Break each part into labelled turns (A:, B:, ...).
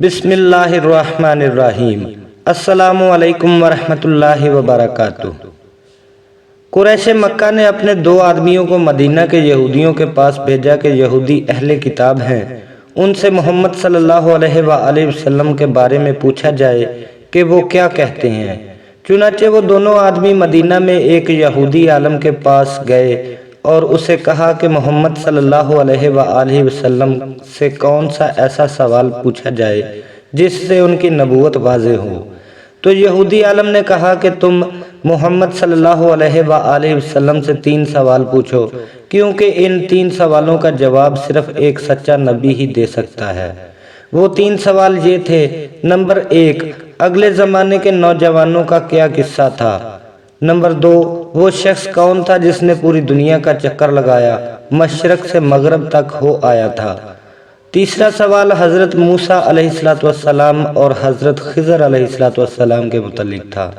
A: بسم اللہ الرحمن الرحیم۔ السلام علیکم ورحمۃ اللہ وبرکاتہ۔ قریش مکہ نے اپنے دو آدمیوں کو مدینہ کے یہودیوں کے پاس بھیجا کہ یہودی اہل کتاب ہیں، ان سے محمد صلی اللہ علیہ وآلہ وسلم کے بارے میں پوچھا جائے کہ وہ کیا کہتے ہیں۔ چنانچہ وہ دونوں آدمی مدینہ میں ایک یہودی عالم کے پاس گئے اور اسے کہا کہ محمد صلی اللہ علیہ وآلہ وسلم سے کون سا ایسا سوال پوچھا جائے جس سے ان کی نبوت واضح ہو۔ تو یہودی عالم نے کہا کہ تم محمد صلی اللہ علیہ وآلہ وسلم سے 3 سوال پوچھو، کیونکہ ان 3 سوالوں کا جواب صرف ایک سچا نبی ہی دے سکتا ہے۔ وہ 3 سوال یہ تھے: نمبر 1، اگلے زمانے کے نوجوانوں کا کیا قصہ تھا؟ نمبر 2، وہ شخص کون تھا جس نے پوری دنیا کا چکر لگایا، مشرق سے مغرب تک ہو آیا تھا؟ تیسرا سوال حضرت موسیٰ علیہ السلام اور حضرت خضر علیہ السلام کے متعلق تھا۔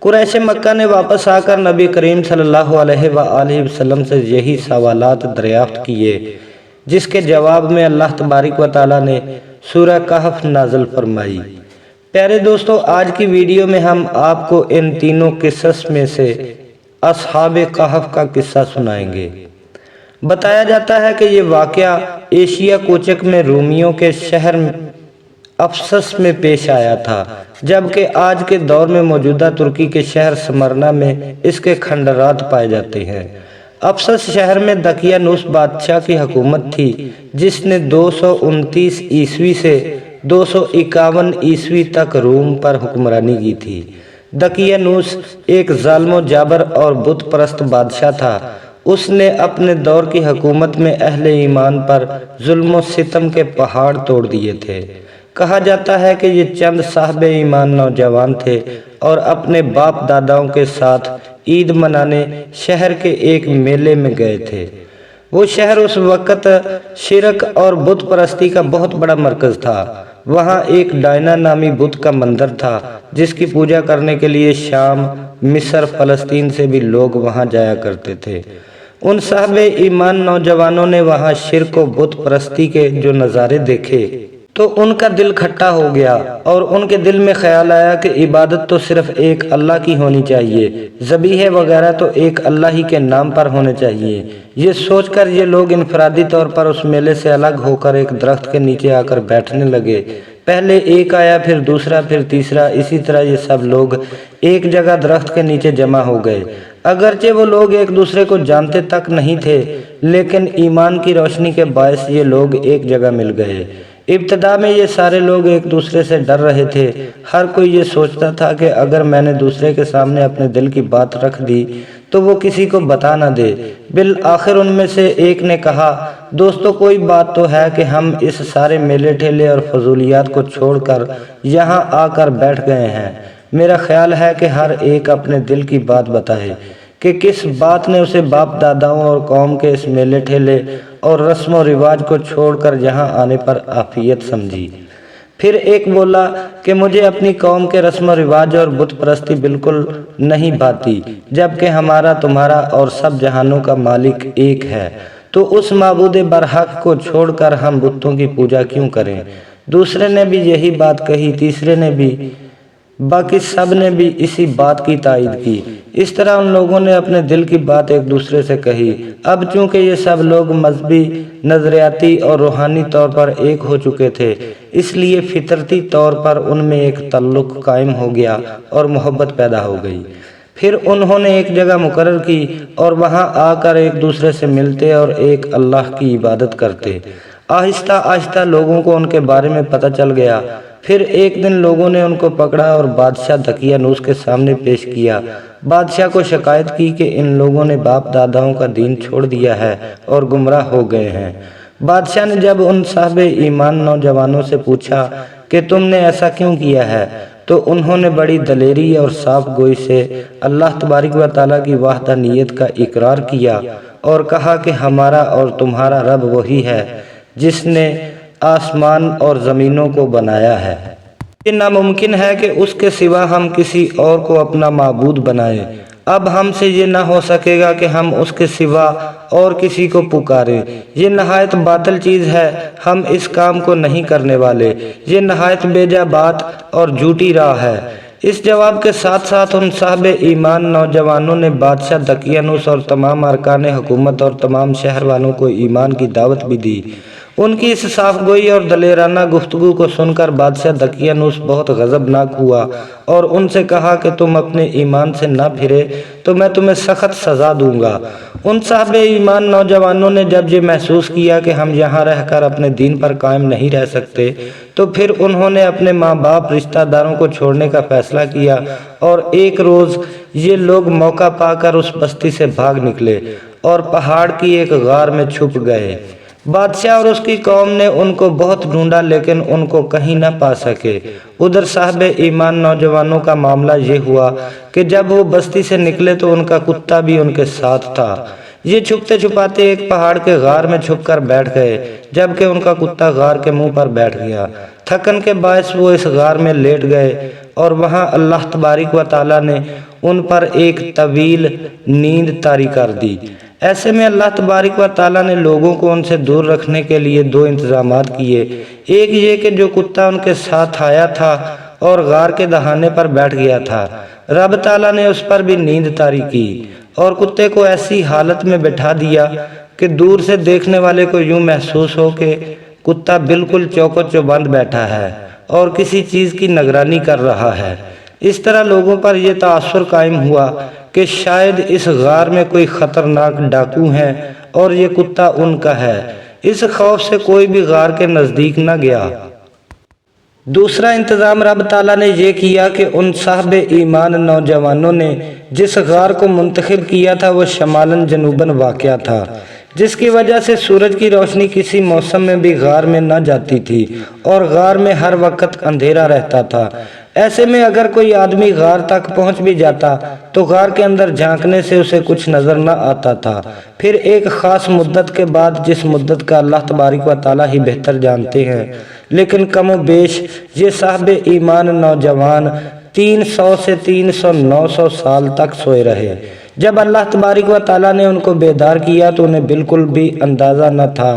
A: قریش مکہ نے واپس آ کر نبی کریم صلی اللہ علیہ وآلہ وسلم سے یہی سوالات دریافت کیے، جس کے جواب میں اللہ تبارک و تعالیٰ نے سورہ کہف نازل فرمائی۔ پیارے دوستو، آج کی ویڈیو میں ہم آپ کو ان تینوں قصص میں سے اصحاب کہف کا قصہ سنائیں گے۔ بتایا جاتا ہے کہ یہ واقعہ ایشیا کوچک میں رومیوں کے شہر افسس میں پیش آیا تھا، جبکہ آج کے دور میں موجودہ ترکی کے شہر سمرنا میں اس کے کھنڈرات پائے جاتے ہیں۔ افسس شہر میں دقیانوس بادشاہ کی حکومت تھی، جس نے 229 عیسوی سے 251 عیسوی تک روم پر حکمرانی کی تھی۔ دقیانوس ایک ظالم و جابر اور بت پرست بادشاہ تھا۔ اس نے اپنے دور کی حکومت میں اہل ایمان پر ظلم و ستم کے پہاڑ توڑ دیے تھے۔ کہا جاتا ہے کہ یہ چند صاحب ایمان نوجوان تھے اور اپنے باپ داداؤں کے ساتھ عید منانے شہر کے ایک میلے میں گئے تھے۔ وہ شہر اس وقت شرک اور بت پرستی کا بہت بڑا مرکز تھا۔ وہاں ایک ڈائنا نامی بت کا مندر تھا، جس کی پوجا کرنے کے لیے شام، مصر، فلسطین سے بھی لوگ وہاں جایا کرتے تھے۔ ان صاحب ایمان نوجوانوں نے وہاں شرک و بت پرستی کے جو نظارے دیکھے تو ان کا دل کھٹا ہو گیا، اور ان کے دل میں خیال آیا کہ عبادت تو صرف ایک اللہ کی ہونی چاہیے، ذبیحے وغیرہ تو ایک اللہ ہی کے نام پر ہونے چاہیے۔ یہ سوچ کر یہ لوگ انفرادی طور پر اس میلے سے الگ ہو کر ایک درخت کے نیچے آ کر بیٹھنے لگے۔ پہلے ایک آیا، پھر دوسرا، پھر تیسرا، اسی طرح یہ سب لوگ ایک جگہ درخت کے نیچے جمع ہو گئے۔ اگرچہ وہ لوگ ایک دوسرے کو جانتے تک نہیں تھے، لیکن ایمان کی روشنی کے باعث یہ لوگ ایک جگہ مل گئے۔ ابتدا میں یہ سارے لوگ ایک دوسرے سے ڈر رہے تھے۔ ہر کوئی یہ سوچتا تھا کہ اگر میں نے دوسرے کے سامنے اپنے دل کی بات رکھ دی تو وہ کسی کو بتا نہ دے۔ بالآخر ان میں سے ایک نے کہا، دوستو، کوئی بات تو ہے کہ ہم اس سارے میلے ٹھیلے اور فضولیات کو چھوڑ کر یہاں آ کر بیٹھ گئے ہیں۔ میرا خیال ہے کہ ہر ایک اپنے دل کی بات بتائے کہ کس بات نے اسے باپ داداؤں اور قوم کے اس میلے ٹھیلے اور رسم و رواج کو چھوڑ کر یہاں آنے پر عافیت سمجھی۔ پھر ایک بولا کہ مجھے اپنی قوم کے رسم و رواج اور بت پرستی بالکل نہیں بھاتی، جبکہ ہمارا، تمہارا اور سب جہانوں کا مالک ایک ہے، تو اس معبود برحق کو چھوڑ کر ہم بتوں کی پوجا کیوں کریں؟ دوسرے نے بھی یہی بات کہی، تیسرے نے بھی، باقی سب نے بھی اسی بات کی تائید کی۔ اس طرح ان لوگوں نے اپنے دل کی بات ایک دوسرے سے کہی۔ اب چونکہ یہ سب لوگ مذہبی، نظریاتی اور روحانی طور پر ایک ہو چکے تھے، اس لیے فطرتی طور پر ان میں ایک تعلق قائم ہو گیا اور محبت پیدا ہو گئی۔ پھر انہوں نے ایک جگہ مقرر کی اور وہاں آ کر ایک دوسرے سے ملتے اور ایک اللہ کی عبادت کرتے۔ آہستہ آہستہ لوگوں کو ان کے بارے میں پتہ چل گیا۔ پھر ایک دن لوگوں نے ان کو پکڑا اور بادشاہ دقیانوس کے سامنے پیش کیا۔ بادشاہ کو شکایت کی کہ ان لوگوں نے باپ داداؤں کا دین چھوڑ دیا ہے اور گمراہ ہو گئے ہیں۔ بادشاہ نے جب ان صاحب ایمان نوجوانوں سے پوچھا کہ تم نے ایسا کیوں کیا ہے، تو انہوں نے بڑی دلیری اور صاف گوئی سے اللہ تبارک و تعالیٰ کی وحدانیت کا اقرار کیا اور کہا کہ ہمارا اور تمہارا رب وہی ہے جس نے آسمان اور زمینوں کو بنایا ہے۔ یہ ناممکن ہے کہ اس کے سوا ہم کسی اور کو اپنا معبود بنائیں۔ اب ہم سے یہ نہ ہو سکے گا کہ ہم اس کے سوا اور کسی کو پکاریں۔ یہ نہایت باطل چیز ہے، ہم اس کام کو نہیں کرنے والے۔ یہ نہایت بیجا بات اور جھوٹی راہ ہے۔ اس جواب کے ساتھ ساتھ ان صاحب ایمان نوجوانوں نے بادشاہ دقیانوس اور تمام ارکان حکومت اور تمام شہر والوں کو ایمان کی دعوت بھی دی۔ ان کی اس صاف گوئی اور دلیرانہ گفتگو کو سن کر بادشاہ دقیانوس بہت غضبناک ہوا اور ان سے کہا کہ تم اپنے ایمان سے نہ پھرے تو میں تمہیں سخت سزا دوں گا۔ ان صاحب ایمان نوجوانوں نے جب یہ محسوس کیا کہ ہم یہاں رہ کر اپنے دین پر قائم نہیں رہ سکتے تو پھر انہوں نے اپنے ماں باپ رشتہ داروں کو چھوڑنے کا فیصلہ کیا اور ایک روز یہ لوگ موقع پا کر اس بستی سے بھاگ نکلے اور پہاڑ کی ایک غار میں چھپ گئے۔ بادشاہ اور اس کی قوم نے ان کو بہت ڈھونڈا لیکن ان کو کہیں نہ پا سکے۔ ادھر صاحب ایمان نوجوانوں کا معاملہ یہ ہوا کہ جب وہ بستی سے نکلے تو ان کا کتا بھی ان کے ساتھ تھا۔ یہ چھپتے چھپاتے ایک پہاڑ کے غار میں چھپ کر بیٹھ گئے جبکہ ان کا کتا غار کے منہ پر بیٹھ گیا۔ تھکن کے باعث وہ اس غار میں لیٹ گئے اور وہاں اللہ تبارک و تعالیٰ نے ان پر ایک طویل نیند طاری کر دی۔ ایسے میں اللہ تبارک و تعالیٰ نے لوگوں کو ان سے دور رکھنے کے لیے دو انتظامات کیے۔ ایک یہ کہ جو کتا ان کے ساتھ آیا تھا اور غار کے دہانے پر بیٹھ گیا تھا، رب تعالیٰ نے اس پر بھی نیند طاری کی اور کتے کو ایسی حالت میں بٹھا دیا کہ دور سے دیکھنے والے کو یوں محسوس ہو کہ کتا بالکل چوکو چوبند بیٹھا ہے اور کسی چیز کی نگرانی کر رہا ہے۔ اس طرح لوگوں پر یہ تاثر قائم ہوا کہ شاید اس غار میں کوئی خطرناک ڈاکو ہیں اور یہ کتا ان کا ہے۔ اس خوف سے کوئی بھی غار کے نزدیک نہ گیا۔ دوسرا انتظام رب تعالیٰ نے یہ کیا کہ ان صاحب ایمان نوجوانوں نے جس غار کو منتخب کیا تھا وہ شمالاً جنوباً واقع تھا، جس کی وجہ سے سورج کی روشنی کسی موسم میں بھی غار میں نہ جاتی تھی اور غار میں ہر وقت اندھیرا رہتا تھا۔ ایسے میں اگر کوئی آدمی غار تک پہنچ بھی جاتا تو غار کے اندر جھانکنے سے اسے کچھ نظر نہ آتا تھا۔ پھر ایک خاص مدت کے بعد، جس مدت کا اللہ تبارک و تعالیٰ ہی بہتر جانتے ہیں، لیکن کم و بیش یہ صاحب ایمان نوجوان 300 سے 900 سال تک سوئے رہے۔ جب اللہ تبارک و تعالیٰ نے ان کو بیدار کیا تو انہیں بالکل بھی اندازہ نہ تھا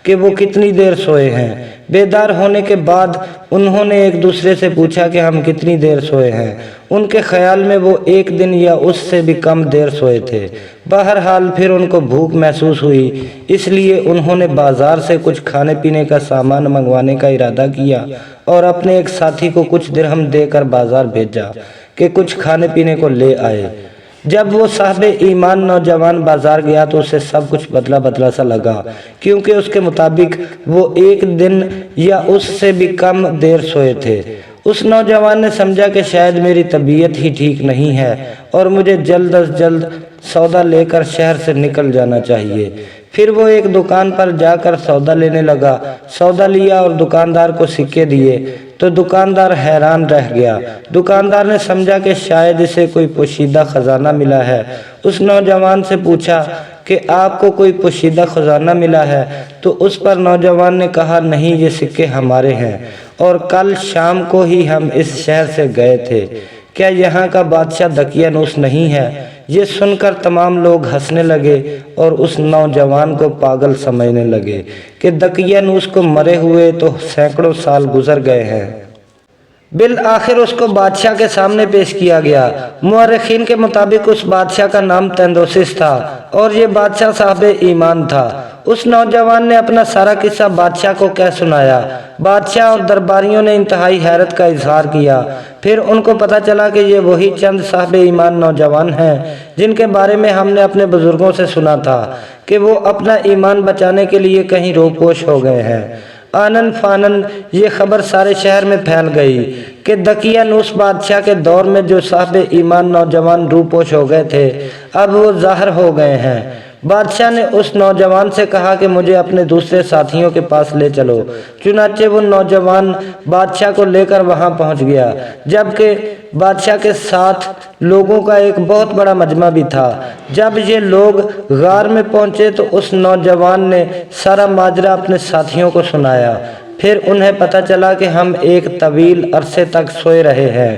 A: کہ وہ کتنی دیر سوئے ہیں۔ بیدار ہونے کے بعد انہوں نے ایک دوسرے سے پوچھا کہ ہم کتنی دیر سوئے ہیں۔ ان کے خیال میں وہ ایک دن یا اس سے بھی کم دیر سوئے تھے۔ بہرحال پھر ان کو بھوک محسوس ہوئی، اس لیے انہوں نے بازار سے کچھ کھانے پینے کا سامان منگوانے کا ارادہ کیا اور اپنے ایک ساتھی کو کچھ درہم دے کر بازار بھیجا کہ کچھ کھانے پینے کو لے آئے۔ جب وہ صاحب ایمان نوجوان بازار گیا تو اسے سب کچھ بدلا بدلا سا لگا، کیونکہ اس کے مطابق وہ ایک دن یا اس سے بھی کم دیر سوئے تھے۔ اس نوجوان نے سمجھا کہ شاید میری طبیعت ہی ٹھیک نہیں ہے اور مجھے جلد از جلد سودا لے کر شہر سے نکل جانا چاہیے۔ پھر وہ ایک دکان پر جا کر سودا لینے لگا۔ سودا لیا اور دکاندار کو سکے دیے تو دکاندار حیران رہ گیا۔ دکاندار نے سمجھا کہ شاید اسے کوئی پوشیدہ خزانہ ملا ہے۔ اس نوجوان سے پوچھا کہ آپ کو کوئی پوشیدہ خزانہ ملا ہے؟ تو اس پر نوجوان نے کہا نہیں، یہ سکے ہمارے ہیں اور کل شام کو ہی ہم اس شہر سے گئے تھے۔ کیا یہاں کا بادشاہ دقیانوس نہیں ہے؟ یہ سن کر تمام لوگ ہنسنے لگے اور اس نوجوان کو پاگل سمجھنے لگے کہ دقیانوس کو مرے ہوئے تو سینکڑوں سال گزر گئے ہیں۔ بالآخر اس کو بادشاہ کے سامنے پیش کیا گیا۔ مورخین کے مطابق اس بادشاہ کا نام تیندوسس تھا اور یہ بادشاہ صاحب ایمان تھا۔ اس نوجوان نے اپنا سارا قصہ بادشاہ کو کہہ سنایا۔ بادشاہ اور درباریوں نے انتہائی حیرت کا اظہار کیا۔ پھر ان کو پتہ چلا کہ یہ وہی چند صاحب ایمان نوجوان ہیں جن کے بارے میں ہم نے اپنے بزرگوں سے سنا تھا کہ وہ اپنا ایمان بچانے کے لیے کہیں روپوش ہو گئے ہیں۔ آنن فانن یہ خبر سارے شہر میں پھیل گئی کہ دقیانوس بادشاہ کے دور میں جو صاحب ایمان نوجوان روپوش ہو گئے تھے اب وہ ظاہر ہو گئے ہیں۔ بادشاہ نے اس نوجوان سے کہا کہ مجھے اپنے دوسرے ساتھیوں کے پاس لے چلو۔ چنانچہ وہ نوجوان بادشاہ کو لے کر وہاں پہنچ گیا، جبکہ بادشاہ کے ساتھ لوگوں کا ایک بہت بڑا مجمع بھی تھا۔ جب یہ لوگ غار میں پہنچے تو اس نوجوان نے سارا ماجرا اپنے ساتھیوں کو سنایا۔ پھر انہیں پتہ چلا کہ ہم ایک طویل عرصے تک سوئے رہے ہیں۔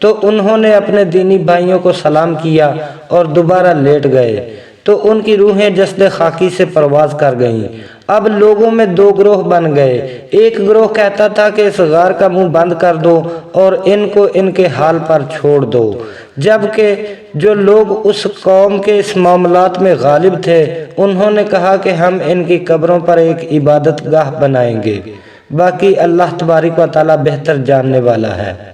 A: تو انہوں نے اپنے دینی بھائیوں کو سلام کیا اور دوبارہ لیٹ گئے تو ان کی روحیں جسد خاکی سے پرواز کر گئیں۔ اب لوگوں میں دو گروہ بن گئے، ایک گروہ کہتا تھا کہ اس غار کا منہ بند کر دو اور ان کو ان کے حال پر چھوڑ دو، جبکہ جو لوگ اس قوم کے اس معاملات میں غالب تھے انہوں نے کہا کہ ہم ان کی قبروں پر ایک عبادت گاہ بنائیں گے۔ باقی اللہ تبارک و تعالی بہتر جاننے والا ہے۔